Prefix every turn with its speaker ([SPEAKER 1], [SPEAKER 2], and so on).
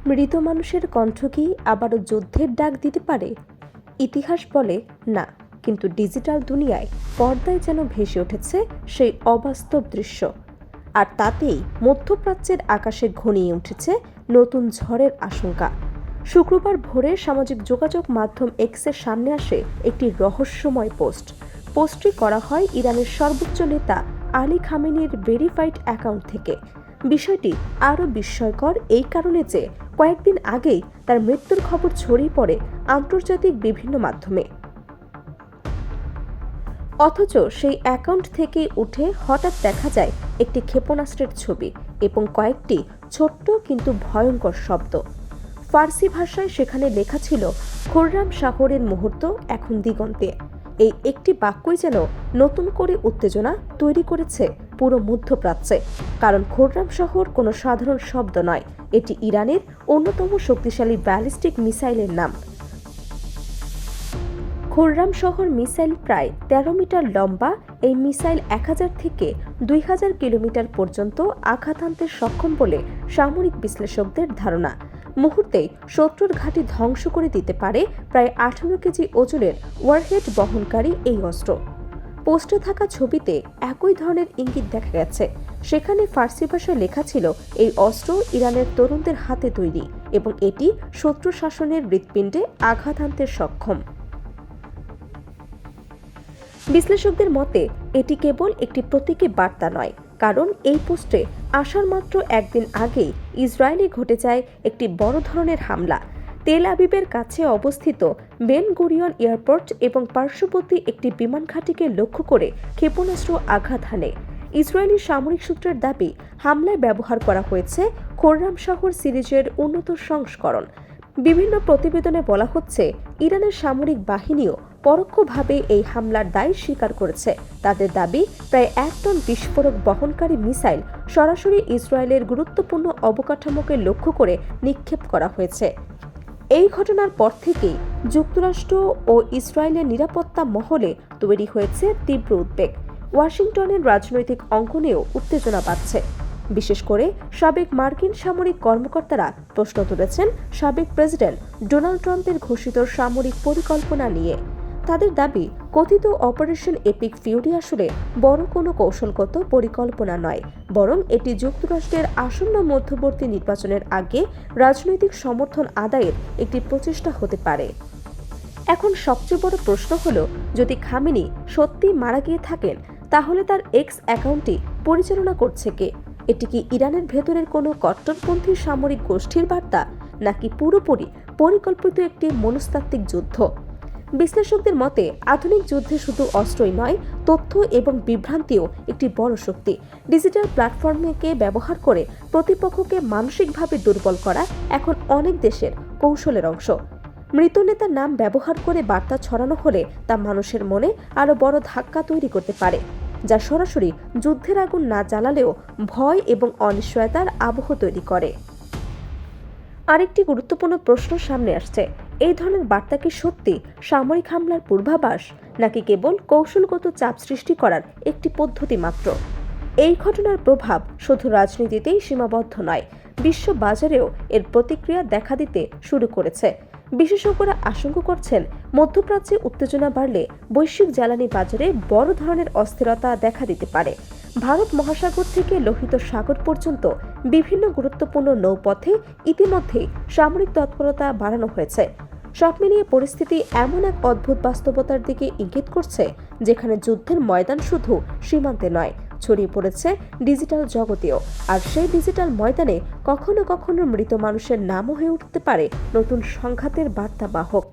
[SPEAKER 1] মৃত মানুষের কণ্ঠ কি আবারও যুদ্ধের ডাক দিতে পারে? ইতিহাস বলে না, কিন্তু ডিজিটাল দুনিয়ায় পর্দায় যেন ভেসে উঠেছে সেই অবাস্তব দৃশ্য। আর তাতেই মধ্যপ্রাচ্যের আকাশে ঘনিয়ে উঠেছে নতুন ঝড়ের আশঙ্কা। শুক্রবার ভোরে সামাজিক যোগাযোগ মাধ্যম এক্সের সামনে আসে একটি রহস্যময় পোস্টটি করা হয় ইরানের সর্বোচ্চ নেতা আলী খামেনির ভেরিফাইড অ্যাকাউন্ট থেকে। বিষয়টি আরও বিস্ময়কর এই কারণে যে কয়েকদিন আগেই তার মৃত্যুর খবর ছড়িয়ে পড়ে আন্তর্জাতিক বিভিন্ন মাধ্যমে। অথচ সেই অ্যাকাউন্ট থেকে উঠে হঠাৎ দেখা যায় একটি ক্ষেপণাস্ত্রের ছবি এবং কয়েকটি ছোট্ট কিন্তু ভয়ঙ্কর শব্দ। ফার্সি ভাষায় সেখানে লেখা ছিল, খুররাম শাহরের মুহূর্ত এখন দিগন্তে। এই একটি বাক্যই যেন নতুন করে উত্তেজনা তৈরি করেছে পুরো মধ্যপ্রাচ্যে। কারণ খুররাম শহর কোনো সাধারণ শব্দ নয়, এটি ইরানের অন্যতম শক্তিশালী ব্যালিস্টিক মিসাইলের নাম। খুররাম শহর মিসাইল প্রায় ১৩ মিটার লম্বা। এই মিসাইল ১,০০০ থেকে ২,০০০ কিলোমিটার পর্যন্ত আঘাত আনতে সক্ষম বলে সামরিক বিশ্লেষকদের ধারণা। মুহূর্তেই শত্রুর ঘাঁটি ধ্বংস করে দিতে পারে প্রায় ১৮ কেজি ওজনের ওয়ারহেড বহনকারী এই অস্ত্র। পোস্টে থাকা ছবিতে একই ধরনের ইঙ্গিত দেখা গেছে। সেখানে ফার্সি ভাষায় লেখা ছিল, এই অস্ত্র ইরানের তরুণদের হাতে তৈরি এবং এটি শত্রু শাসনের হৃৎপিণ্ডে আঘাত আনতে সক্ষম। বিশ্লেষকদের মতে এটি কেবল একটি প্রতীকী বার্তা নয়, কারণ এই পোস্টে আসার মাত্র একদিন আগেই ইসরায়েলে ঘটে যায় একটি বড় ধরনের হামলা। তেল আবিবের কাছে অবস্থিত বেন গুরিয়ন এয়ারপোর্ট এবং পার্শ্ববর্তী একটি বিমান ঘাঁটিকে লক্ষ্য করে ক্ষেপণাস্ত্র আঘাত হানে। ইসরায়েলি সামরিক সূত্রের দাবি, হামলায় ব্যবহার করা হয়েছে খুররাম শহর সিরিজের উন্নত সংস্করণ। বিভিন্ন প্রতিবেদনে বলা হচ্ছে, ইরানের সামরিক বাহিনীও পরোক্ষভাবে এই হামলার দায় স্বীকার করেছে। তাদের দাবি, প্রায় ১ টন বিস্ফোরক বহনকারী মিসাইল সরাসরি ইসরায়েলের গুরুত্বপূর্ণ অবকাঠামোকে লক্ষ্য করে নিক্ষেপ করা হয়েছে। এই ঘটনার পর থেকেই যুক্তরাষ্ট্র ও ইসরায়েলের নিরাপত্তা মহলে তৈরি হয়েছে তীব্র উদ্বেগ। ওয়াশিংটনের রাজনৈতিক অঙ্গনেও উত্তেজনা বাড়ছে। বিশেষ করে সাবেক মার্কিন সামরিক কর্মকর্তারা প্রশ্ন তুলেছেন সাবেক প্রেসিডেন্ট ডোনাল্ড ট্রাম্পের ঘোষিত সামরিক পরিকল্পনা নিয়ে। তাদের দাবি, কথিত অপারেশন এপিক ফিউরি আসলে বড় কোনো কৌশলগত পরিকল্পনা নয়, বরং এটি যুক্তরাষ্ট্রের আসন্ন মধ্যবর্তী নির্বাচনের আগে রাজনৈতিক সমর্থন আদায়ের একটি প্রচেষ্টা হতে পারে। এখন সবচেয়ে বড় প্রশ্ন হলো, যদি খামেনি সত্যি মারা গিয়ে থাকেন, তাহলে তার এক্স অ্যাকাউন্টটি পরিচালনা করছে কে? এটি কি ইরানের ভেতরের কোনো কট্টরপন্থী সামরিক গোষ্ঠীর বার্তা, নাকি পুরোপুরি পরিকল্পিত একটি মনস্তাত্ত্বিক যুদ্ধ? বিশ্লেষকদের মতে আধুনিক যুদ্ধে শুধু অস্ত্রই নয়, তথ্য এবং বিভ্রান্তিও একটি বড় শক্তি। ডিজিটাল প্ল্যাটফর্মকে ব্যবহার করে প্রতিপক্ষকে মানসিকভাবে দুর্বল করা এখন অনেক দেশের কৌশলের অংশ। মৃত নেতার নাম ব্যবহার করে বার্তা ছড়ানো হলে তা মানুষের মনে আরও বড় ধাক্কা তৈরি করতে পারে, যা সরাসরি যুদ্ধের আগুন না জ্বালালেও ভয় এবং অনিশ্চয়তার আবহ তৈরি করে। আরেকটি গুরুত্বপূর্ণ প্রশ্ন সামনে আসছে, এই ধরনের বার্তা কি সত্যি সামরিক হামলার পূর্বাভাস, নাকি কেবল কৌশলগত চাপ সৃষ্টি করার একটি পদ্ধতি মাত্র? এই ঘটনার প্রভাব শুধু রাজনীতিতেই সীমাবদ্ধ নয়, বিশ্ব বাজারেও এর প্রতিক্রিয়া দেখা দিতে শুরু করেছে। বিশেষজ্ঞরা আশঙ্কা করছেন, মধ্যপ্রাচ্যে উত্তেজনা বাড়লে বৈশ্বিক জ্বালানি বাজারে বড় ধরনের অস্থিরতা দেখা দিতে পারে। ভারত মহাসাগর থেকে লোহিত সাগর পর্যন্ত বিভিন্ন গুরুত্বপূর্ণ নৌপথে ইতিমধ্যেই সামরিক তৎপরতা বাড়ানো হয়েছে। সব মিলিয়ে পরিস্থিতি এমন এক অদ্ভুত বাস্তবতার দিকে ইঙ্গিত করছে, যেখানে যুদ্ধের ময়দান শুধু সীমান্তে নয়, ছড়িয়ে পড়েছে ডিজিটাল জগতেও। আর সেই ডিজিটাল ময়দানে কখনো কখনো মৃত মানুষের নামও হয়ে উঠতে পারে নতুন সংঘাতের বার্তাবাহক।